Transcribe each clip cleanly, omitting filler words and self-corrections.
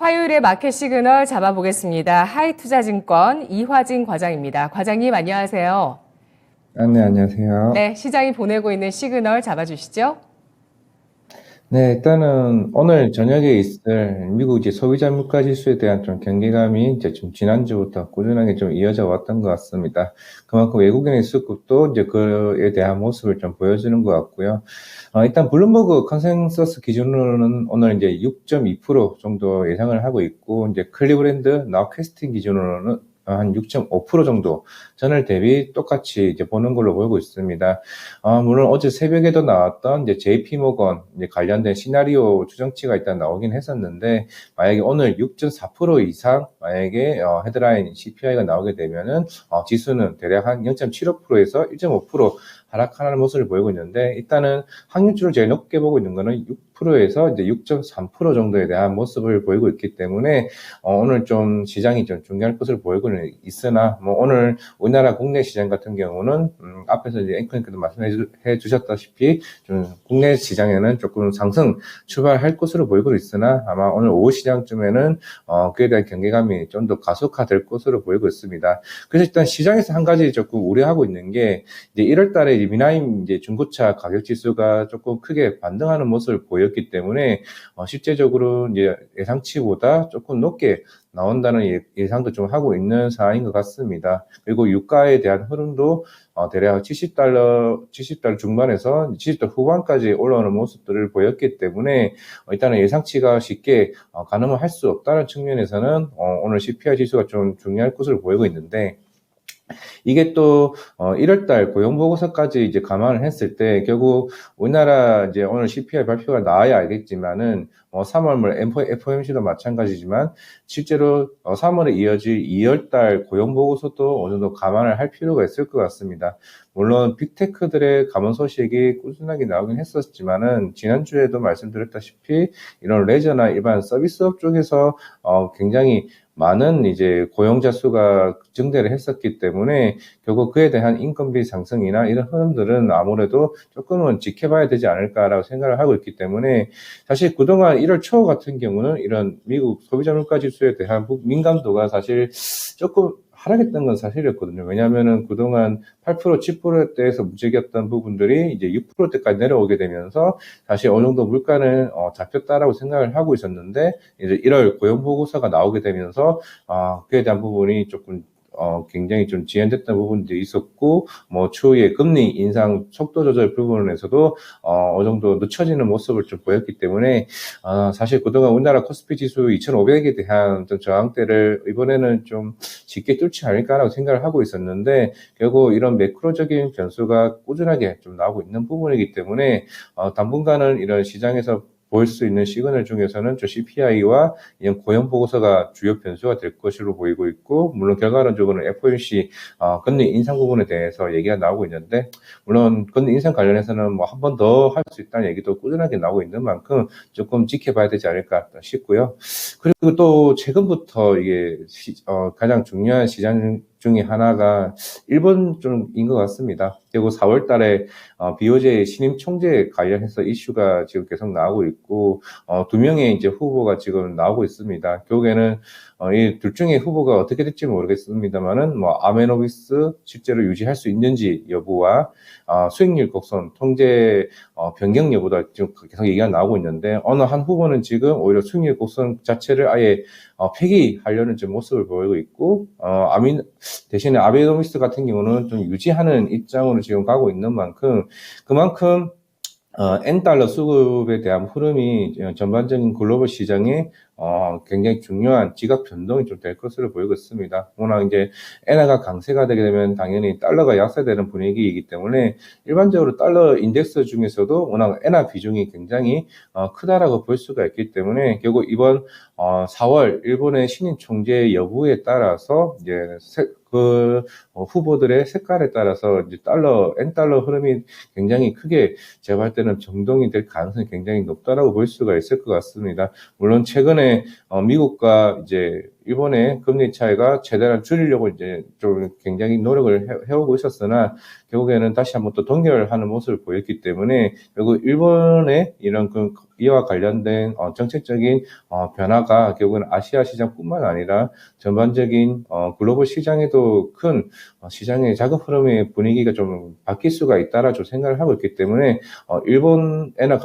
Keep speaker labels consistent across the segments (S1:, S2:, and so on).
S1: 화요일에 마켓 시그널 잡아보겠습니다. 하이투자증권 이화진 과장입니다. 과장님 안녕하세요.
S2: 네, 안녕하세요.
S1: 네, 시장이 보내고 있는 시그널 잡아주시죠.
S2: 네, 일단은 오늘 저녁에 있을 미국 이제 소비자 물가 지수에 대한 좀 경계감이 이제 좀 지난주부터 꾸준하게 좀 이어져 왔던 것 같습니다. 그만큼 외국인의 수급도 이제 그에 대한 모습을 좀 보여주는 것 같고요. 일단 블룸버그 컨센서스 기준으로는 오늘 이제 6.2% 정도 예상을 하고 있고, 이제 클리브랜드 나우캐스팅 기준으로는 한 6.5% 정도 전월 대비 똑같이 이제 보는 걸로 보이고 있습니다. 물론 어제 새벽에도 나왔던 이제 JP모건 이제 관련된 시나리오 추정치가 일단 나오긴 했었는데, 만약에 오늘 6.4% 이상 만약에 헤드라인 CPI가 나오게 되면은 지수는 대략 한 0.75%에서 1.5% 하락하는 모습을 보이고 있는데, 일단은 확률치를 제일 높게 보고 있는 거는 6%에서 이제 6.3% 정도에 대한 모습을 보이고 있기 때문에 오늘 좀 시장이 좀 중요할 것으로 보이고는 있으나, 뭐 오늘 우리나라 국내 시장 같은 경우는 앞에서 이제 앵커님께도 말씀해 주셨다시피 좀 국내 시장에는 조금 상승 출발할 것으로 보이고 있으나, 아마 오늘 오후 시장쯤에는 그에 대한 경계감이 좀 더 가속화될 것으로 보이고 있습니다. 그래서 일단 시장에서 한 가지 조금 우려하고 있는 게, 이제 1월 달에 미나임 이제 중고차 가격 지수가 조금 크게 반등하는 모습을 보였기 때문에 실제적으로 이제 예상치보다 조금 높게 나온다는 예상도 좀 하고 있는 상황인 것 같습니다. 그리고 유가에 대한 흐름도 대략 70달러 중반에서 70달러 후반까지 올라오는 모습들을 보였기 때문에 일단은 예상치가 쉽게 가늠을 할 수 없다는 측면에서는 오늘 CPI 지수가 좀 중요할 것으로 보이고 있는데, 이게 또 1월달 고용보고서까지 이제 감안을 했을 때 결국 우리나라 이제 오늘 CPI 발표가 나와야 알겠지만은 3월 FOMC도 마찬가지지만 실제로 3월에 이어질 2월달 고용보고서도 어느 정도 감안을 할 필요가 있을 것 같습니다. 물론 빅테크들의 감원 소식이 꾸준하게 나오긴 했었지만은 지난주에도 말씀드렸다시피 이런 레저나 일반 서비스업 쪽에서 굉장히 많은 이제 고용자 수가 증대를 했었기 때문에 결국 그에 대한 인건비 상승이나 이런 흐름들은 아무래도 조금은 지켜봐야 되지 않을까라고 생각을 하고 있기 때문에, 사실 그동안 1월 초 같은 경우는 이런 미국 소비자 물가 지수에 대한 민감도가 사실 조금 하락했던 건 사실이었거든요. 왜냐하면은 그동안 8%, 10%대에서 무지겼던 부분들이 이제 6%대까지 내려오게 되면서 사실 어느 정도 물가는 잡혔다라고 생각을 하고 있었는데, 이제 1월 고용 보고서가 나오게 되면서 그에 대한 부분이 조금 굉장히 좀 지연됐던 부분도 있었고, 뭐 추후에 금리 인상 속도 조절 부분에서도 어느 정도 늦춰지는 모습을 좀 보였기 때문에 사실 그동안 우리나라 코스피 지수 2,500에 대한 어떤 저항대를 이번에는 좀 쉽게 뚫지 않을까라고 생각을 하고 있었는데, 결국 이런 매크로적인 변수가 꾸준하게 좀 나오고 있는 부분이기 때문에 당분간은 이런 시장에서 볼 수 있는 시그널 중에서는 CPI와 이런 고용 보고서가 주요 변수가 될 것으로 보이고 있고, 물론 결과론적으로는 FOMC 금리 인상 부분에 대해서 얘기가 나오고 있는데, 물론 금리 인상 관련해서는 뭐 한 번 더 할 수 있다는 얘기도 꾸준하게 나오고 있는 만큼 조금 지켜봐야 되지 않을까 싶고요. 그리고 또 최근부터 이게 가장 중요한 시장 중에 하나가 일본 쪽인 것 같습니다. 그리고 4월 달에 BOJ 신임 총재 관련해서 이슈가 지금 계속 나오고 있고, 두 명의 이제 후보가 지금 나오고 있습니다. 결국에는 이 둘 중에 후보가 어떻게 될지 모르겠습니다만은, 뭐 아베노미스 실제로 유지할 수 있는지 여부와 수익률 곡선 통제 변경 여부도 지금 계속 얘기가 나오고 있는데, 어느 한 후보는 지금 오히려 수익률 곡선 자체를 아예 폐기하려는 좀 모습을 보이고 있고, 대신에 아베노미스 같은 경우는 좀 유지하는 입장으로 지금 가고 있는 만큼, 그만큼 N달러 수급에 대한 흐름이 전반적인 글로벌 시장에 굉장히 중요한 지각 변동이 좀 될 것으로 보이고 있습니다. 워낙 이제 엔화가 강세가 되게 되면 당연히 달러가 약세되는 분위기이기 때문에 일반적으로 달러 인덱스 중에서도 워낙 엔화 비중이 굉장히 크다라고 볼 수가 있기 때문에, 결국 이번 4월 일본의 신임 총재 여부에 따라서 이제 후보들의 색깔에 따라서 이제 N달러 흐름이 굉장히 크게 제가 볼 때는 정동이 될 가능성이 굉장히 높다라고 볼 수가 있을 것 같습니다. 물론 최근에 미국과 이제 일본의 금리 차이가 최대한 줄이려고 이제 좀 굉장히 노력을 해오고 있었으나 결국에는 다시 한번 또 동결하는 모습을 보였기 때문에 결국 일본의 이런 이와 관련된 정책적인 변화가 결국은 아시아 시장뿐만 아니라 전반적인 글로벌 시장에도 큰 시장의 작업 흐름의 분위기가 좀 바뀔 수가 있다라 좀 생각을 하고 있기 때문에 일본 엔화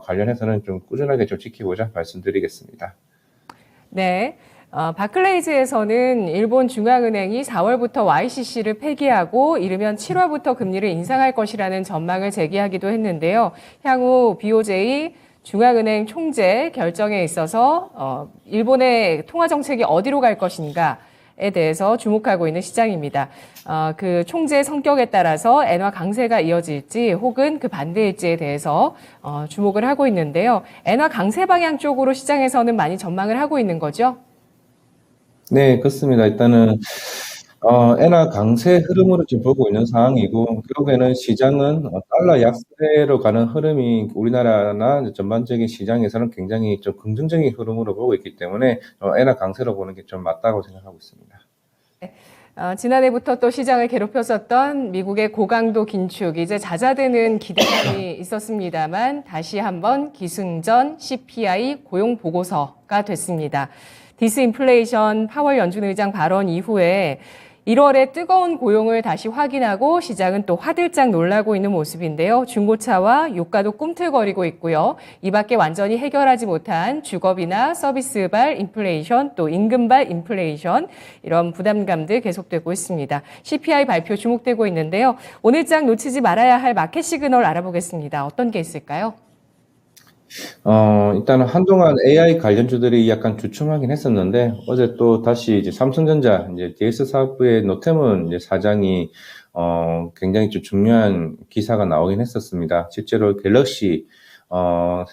S2: 관련해서는 좀 꾸준하게 좀 지키고자 말씀드리겠습니다.
S1: 네. 바클레이즈에서는 일본 중앙은행이 4월부터 YCC를 폐기하고 이르면 7월부터 금리를 인상할 것이라는 전망을 제기하기도 했는데요. 향후 BOJ 중앙은행 총재 결정에 있어서 일본의 통화 정책이 어디로 갈 것인가에 대해서 주목하고 있는 시장입니다. 그 총재의 성격에 따라서 엔화 강세가 이어질지 혹은 그 반대일지에 대해서 주목을 하고 있는데요. 엔화 강세 방향 쪽으로 시장에서는 많이 전망을 하고 있는 거죠?
S2: 네, 그렇습니다. 일단은 엔화 강세 흐름으로 지금 보고 있는 상황이고 결국에는 시장은 달러 약세로 가는 흐름이 우리나라나 전반적인 시장에서는 굉장히 좀 긍정적인 흐름으로 보고 있기 때문에 엔화 강세로 보는 게 좀 맞다고 생각하고 있습니다.
S1: 지난해부터 또 시장을 괴롭혔었던 미국의 고강도 긴축, 이제 잦아드는 기대감이 있었습니다만 다시 한번 기승전 CPI 고용 보고서가 됐습니다. 디스인플레이션 파월 연준 의장 발언 이후에 1월에 뜨거운 고용을 다시 확인하고 시장은 또 화들짝 놀라고 있는 모습인데요. 중고차와 유가도 꿈틀거리고 있고요. 이 밖에 완전히 해결하지 못한 주거비나 서비스발 인플레이션, 또 임금발 인플레이션, 이런 부담감들 계속되고 있습니다. CPI 발표 주목되고 있는데요. 오늘 장 놓치지 말아야 할 마켓 시그널 알아보겠습니다. 어떤 게 있을까요?
S2: 일단은 한동안 AI 관련주들이 약간 주춤하긴 했었는데, 어제 또 다시 이제 삼성전자, 이제 DS 사업부의 노태문 이제 사장이, 굉장히 좀 중요한 기사가 나오긴 했었습니다. 실제로 갤럭시,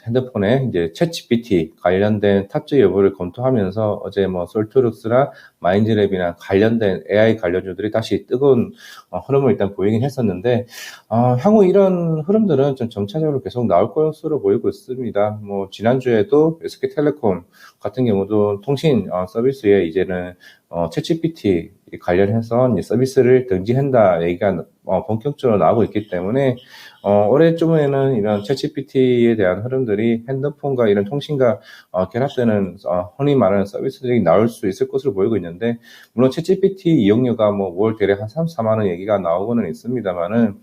S2: 핸드폰에 이제 챗GPT 관련된 탑재 여부를 검토하면서 어제 뭐 솔트룩스나 마인드랩이나 관련된 AI 관련주들이 다시 뜨거운 흐름을 일단 보이긴 했었는데, 향후 이런 흐름들은 좀 점차적으로 계속 나올 것으로 보이고 있습니다. 뭐, 지난주에도 SK텔레콤 같은 경우도 통신 서비스에 이제는 챗GPT 관련해서 이제 서비스를 등지한다 얘기가 본격적으로 나오고 있기 때문에 올해쯤에는 이런 챗GPT에 대한 흐름들이 핸드폰과 이런 통신과 결합되는 흔히 말하는 서비스들이 나올 수 있을 것으로 보이고 있는데 물론 챗GPT 이용료가 뭐 월 대략 한 34만 원 얘기가 나오고는 있습니다만은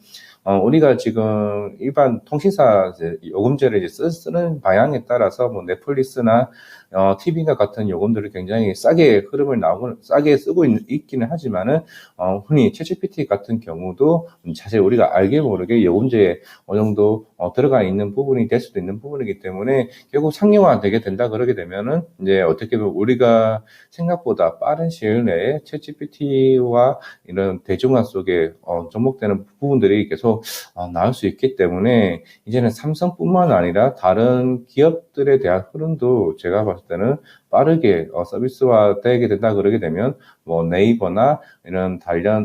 S2: 우리가 지금 일반 통신사 요금제를 이제 쓰는 방향에 따라서 뭐 넷플릭스나 TV나 같은 요금들을 굉장히 싸게 싸게 쓰고 있기는 하지만은 흔히 챗GPT 같은 경우도 사실 우리가 알게 모르게 요금제에 어느 정도 들어가 있는 부분이 될 수도 있는 부분이기 때문에 결국 상용화 되게 된다 그러게 되면은 이제 어떻게 보면 우리가 생각보다 빠른 시일 내에 챗GPT와 이런 대중화 속에 접목되는 부분들이 계속 나올 수 있기 때문에 이제는 삼성뿐만 아니라 다른 기업들에 대한 흐름도 제가 봤을 때는 빠르게 서비스화 되게 된다 그러게 되면 뭐 네이버나 이런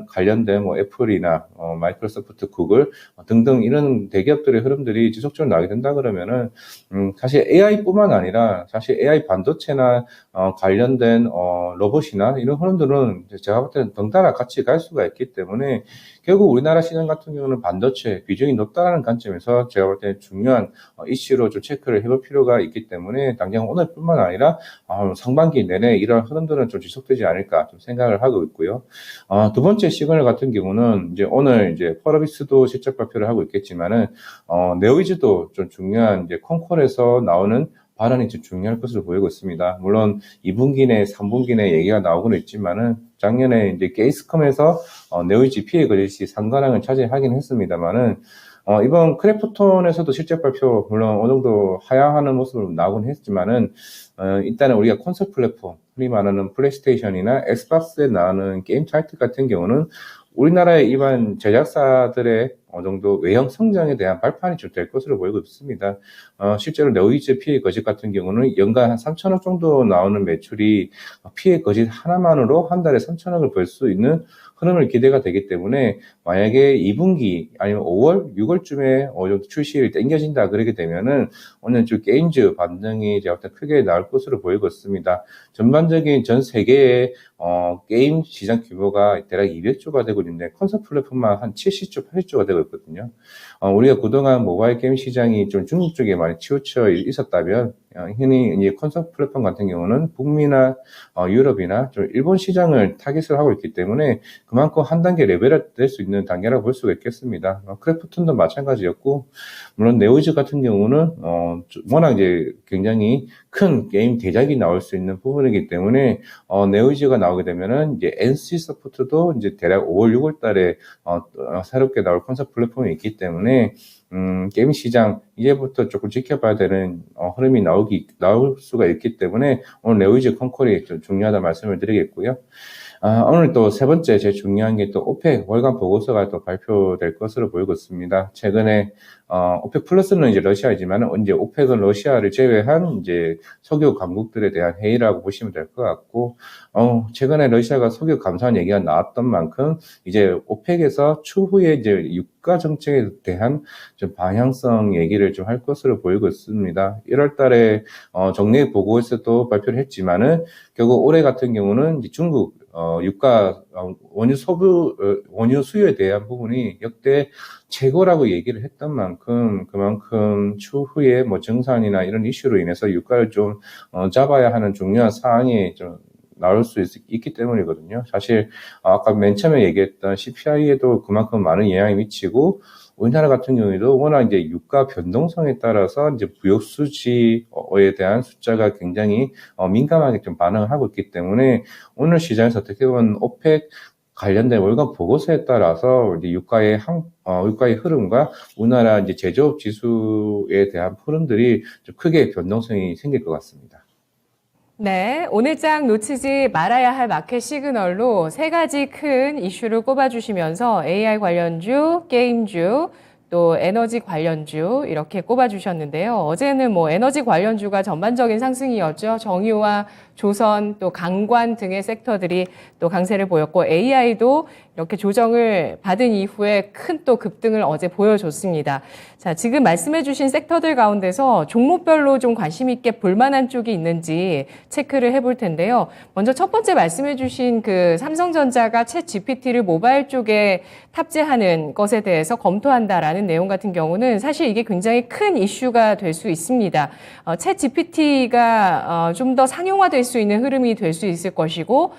S2: 관련된 뭐 애플이나 마이크로소프트, 구글 등등 이런 대기업들의 흐름들이 지속적으로 나게 된다 그러면은 사실 AI뿐만 아니라 사실 AI 반도체나 관련된 로봇이나 이런 흐름들은 제가 볼 때는 덩달아 같이 갈 수가 있기 때문에 결국 우리나라 시장 같은 경우는 반도체 비중이 높다는 관점에서 제가 볼 때는 중요한 이슈로 좀 체크를 해볼 필요가 있기 때문에 당장 오늘뿐만 아니라 상반기 내내 이런 흐름들은 좀 지속되지 않을까 좀 생각을 하고 있고요. 두 번째 시그널 같은 경우는 이제 오늘 이제 펄어비스도 실적 발표를 하고 있겠지만은 네오이즈도 좀 중요한 이제 콘콜에서 나오는 발언이 좀 중요할 것으로 보이고 있습니다. 물론 2분기 내, 3분기 내 얘기가 나오고는 있지만은 작년에 이제 게이스컴에서 네오이즈 피해 거래시 상관왕을 차지하긴 했습니다만은 이번 크래프톤에서도 실적 발표 물론 어느 정도 하향하는 모습으로 나오긴 했지만은 일단은 우리가 콘솔 플랫폼, 흔히 말하는 플레이스테이션이나 엑스박스에 나오는 게임 타이틀 같은 경우는 우리나라의 일반 제작사들의 어느 정도 외형 성장에 대한 발판이 좀 될 것으로 보이고 있습니다. 실제로 네오이즈 피해 거짓 같은 경우는 연간 한 3천억 정도 나오는 매출이 피해 거짓 하나만으로 한 달에 3천억을 벌 수 있는 흐름을 기대가 되기 때문에 만약에 2분기 아니면 5월, 6월쯤에 어느 정도 출시를 땡겨진다 그러게 되면은 오늘 주 게임즈 반등이 이제 크게 나올 것으로 보이고 있습니다. 전반적인 전 세계의 게임 시장 규모가 대략 200조가 되고 있는데 콘솔 플랫폼만 한 70조, 80조가 되고 있거든요. 우리가 그동안 모바일 게임 시장이 좀 중국 쪽에 많이 치우쳐 있었다면 흔히 이제 콘솔 플랫폼 같은 경우는 북미나 유럽이나 좀 일본 시장을 타깃을 하고 있기 때문에 그만큼 한 단계 레벨업 될 수 있는 단계라고 볼 수가 있겠습니다. 크래프톤도 마찬가지였고 물론 네오이즈 같은 경우는 워낙 이제 굉장히 큰 게임 대작이 나올 수 있는 부분이기 때문에 네오이즈가 나오게 되면은 이제 NC 소프트도 이제 대략 5월, 6월 달에 새롭게 나올 콘솔 플랫폼이 있기 때문에 게임 시장 이제부터 조금 지켜봐야 되는 흐름이 나올 수가 있기 때문에 오늘 네오이즈 컨콜이 좀 중요하다 말씀을 드리겠고요. 오늘 또 세 번째 제일 중요한 게 또 오펙 월간 보고서가 또 발표될 것으로 보이고 있습니다. 최근에 오펙 플러스는 이제 러시아이지만 이제 오펙은 러시아를 제외한 이제 석유 강국들에 대한 회의라고 보시면 될 것 같고 최근에 러시아가 석유 감소한 얘기가 나왔던 만큼 이제 오펙에서 추후에 이제 유가 정책에 대한 좀 방향성 얘기를 좀 할 것으로 보이고 있습니다. 1월 달에 정례 보고서도 발표를 했지만은 결국 올해 같은 경우는 이제 중국 유가 원유 수요에 대한 부분이 역대 최고라고 얘기를 했던 만큼 그만큼 추후에 뭐 정산이나 이런 이슈로 인해서 유가를 좀 잡아야 하는 중요한 사항이 좀 나올 수 있기 때문이거든요. 사실 아까 맨 처음에 얘기했던 CPI에도 그만큼 많은 영향이 미치고 우리나라 같은 경우에도 워낙 이제 유가 변동성에 따라서 이제 부역 수지에 대한 숫자가 굉장히 민감하게 좀 반응을 하고 있기 때문에 오늘 시장에서 어떻게 보면 오펙 관련된 월간 보고서에 따라서 이제 유가의 흐름과 우리나라 이제 제조업 지수에 대한 흐름들이 좀 크게 변동성이 생길 것 같습니다.
S1: 네, 오늘 장 놓치지 말아야 할 마켓 시그널로 세 가지 큰 이슈를 꼽아주시면서 AI 관련주, 게임주, 또 에너지 관련주 이렇게 꼽아주셨는데요. 어제는 뭐 에너지 관련주가 전반적인 상승이었죠. 정유와 조선 또 강관 등의 섹터들이 또 강세를 보였고 AI도 이렇게 조정을 받은 이후에 큰 또 급등을 어제 보여줬습니다. 자, 지금 말씀해 주신 섹터들 가운데서 종목별로 좀 관심 있게 볼 만한 쪽이 있는지 체크를 해볼 텐데요. 먼저 첫 번째 말씀해 주신 그 삼성전자가 챗 GPT를 모바일 쪽에 탑재하는 것에 대해서 검토한다라는 내용 같은 경우는 사실 이게 굉장히 큰 이슈가 될 수 있습니다. 챗 GPT가 좀 더 상용화될 수 있는 흐름이 될 수 있을 것이고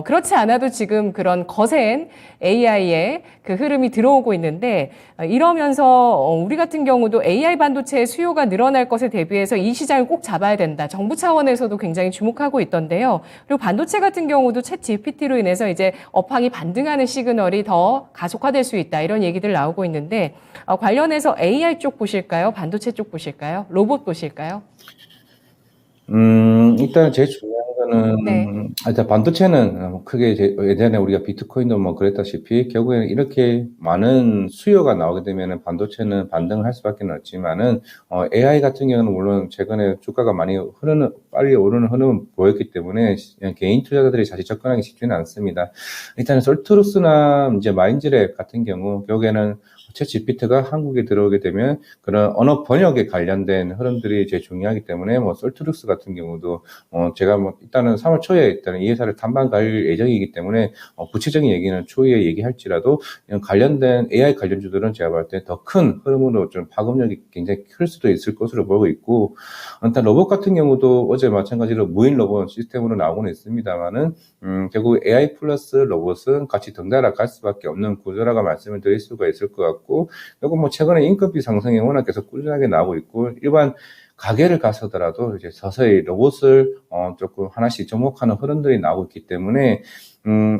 S1: 그렇지 않아도 지금 그런 거센 AI의 그 흐름이 들어오고 있는데 이러면서 우리 같은 경우도 AI 반도체의 수요가 늘어날 것에 대비해서 이 시장을 꼭 잡아야 된다. 정부 차원에서도 굉장히 주목하고 있던데요. 그리고 반도체 같은 경우도 챗 GPT로 인해서 이제 업황이 반등하는 시그널이 더 가속화될 수 있다. 이런 얘기들 나오고 있는데 관련해서 AI 쪽 보실까요? 반도체 쪽 보실까요? 로봇 보실까요?
S2: 일단 제일 중요한
S1: 네.
S2: 거는, 일단 반도체는 크게 예전에 우리가 비트코인도 뭐 그랬다시피 결국에는 이렇게 많은 수요가 나오게 되면은 반도체는 반등을 할 수밖에 없지만은, AI 같은 경우는 물론 최근에 주가가 많이 빨리 오르는 흐름을 보였기 때문에 그냥 개인 투자자들이 다시 접근하기 쉽지는 않습니다. 일단은 솔트루스나 이제 마인즈랩 같은 경우, 결국에는 챗 GPT가 한국에 들어오게 되면 그런 언어 번역에 관련된 흐름들이 제일 중요하기 때문에 뭐 솔트룩스 같은 경우도 제가 뭐 일단은 3월 초에 일단은 이 회사를 탐방 갈 예정이기 때문에 구체적인 얘기는 추후에 얘기할지라도 관련된 AI 관련주들은 제가 볼 때 더 큰 흐름으로 좀 파급력이 굉장히 클 수도 있을 것으로 보고 있고 일단 로봇 같은 경우도 어제 마찬가지로 무인 로봇 시스템으로 나오고는 있습니다만은 결국 AI 플러스 로봇은 같이 덩달아 갈 수밖에 없는 구조라고 말씀을 드릴 수가 있을 것 같고, 그리고 뭐 최근에 인건비 상승이 워낙 계속 꾸준하게 나오고 있고, 일반 가게를 가서더라도 이제 서서히 로봇을 조금 하나씩 접목하는 흐름들이 나오고 있기 때문에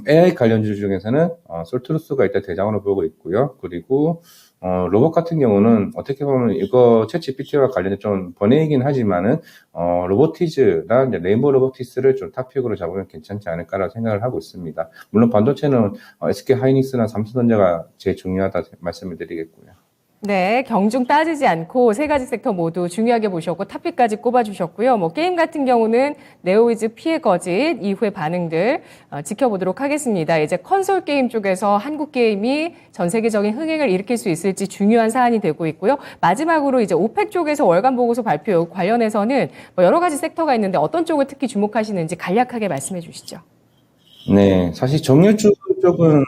S2: AI 관련주 중에서는 솔트루스가 일단 대장으로 보고 있고요. 그리고 로봇 같은 경우는 어떻게 보면 이거 챗GPT와 관련해 좀 번외이긴 하지만은, 로보티즈나 이제 네이버 로보티스를 좀 탑픽으로 잡으면 괜찮지 않을까라고 생각을 하고 있습니다. 물론 반도체는 SK 하이닉스나 삼성전자가 제일 중요하다 말씀을 드리겠고요.
S1: 네, 경중 따지지 않고 세 가지 섹터 모두 중요하게 보셨고 탑픽까지 꼽아주셨고요. 뭐 게임 같은 경우는 네오위즈 피해 거짓 이후의 반응들 지켜보도록 하겠습니다. 이제 콘솔 게임 쪽에서 한국 게임이 전 세계적인 흥행을 일으킬 수 있을지 중요한 사안이 되고 있고요. 마지막으로 이제 오펙 쪽에서 월간 보고서 발표 관련해서는 뭐 여러 가지 섹터가 있는데 어떤 쪽을 특히 주목하시는지 간략하게 말씀해 주시죠.
S2: 네, 사실 정유주 쪽은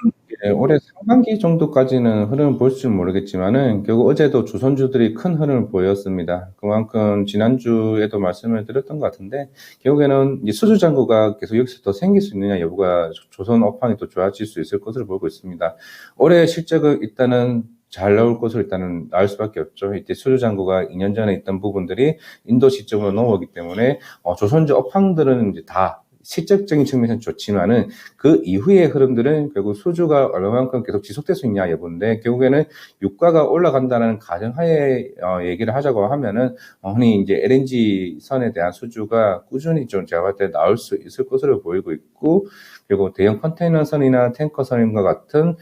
S2: 올해 상반기 정도까지는 흐름을 볼 줄 모르겠지만은 결국 어제도 주선주들이 큰 흐름을 보였습니다. 그만큼 지난주에도 말씀을 드렸던 것 같은데 결국에는 이 수주 잔고가 계속 여기서 더 생길 수 있느냐 여부가 조선 업황이 또 좋아질 수 있을 것으로 보고 있습니다. 올해 실적을 일단은 잘 나올 것으로 일단은 나올 수밖에 없죠. 이때 수주 잔고가 2년 전에 있던 부분들이 인도 시점으로 넘어오기 때문에 조선주 업황들은 이제 다 실적적인 측면에서는 좋지만은 그 이후의 흐름들은 결국 수주가 얼마만큼 계속 지속될 수 있냐 여부인데 결국에는 유가가 올라간다는 가정하에 얘기를 하자고 하면은 흔히 이제 LNG 선에 대한 수주가 꾸준히 좀 제가 봤을 때 나올 수 있을 것으로 보이고 있고 그리고 대형 컨테이너 선이나 탱커 선과 같은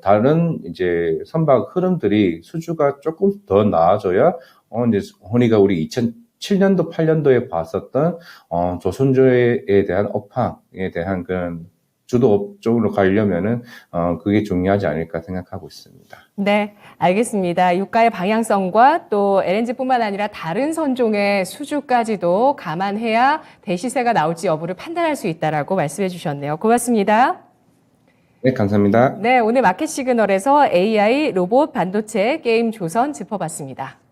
S2: 다른 이제 선박 흐름들이 수주가 조금 더 나아져야 이제 흔히가 우리 2007년도, 8년도에 봤었던, 조선주에 대한 업황에 대한 그런 주도 쪽으로 가려면은, 그게 중요하지 않을까 생각하고 있습니다.
S1: 네, 알겠습니다. 유가의 방향성과 또 LNG뿐만 아니라 다른 선종의 수주까지도 감안해야 대시세가 나올지 여부를 판단할 수 있다라고 말씀해 주셨네요. 고맙습니다.
S2: 네, 감사합니다.
S1: 네, 오늘 마켓 시그널에서 AI, 로봇, 반도체, 게임, 조선 짚어봤습니다.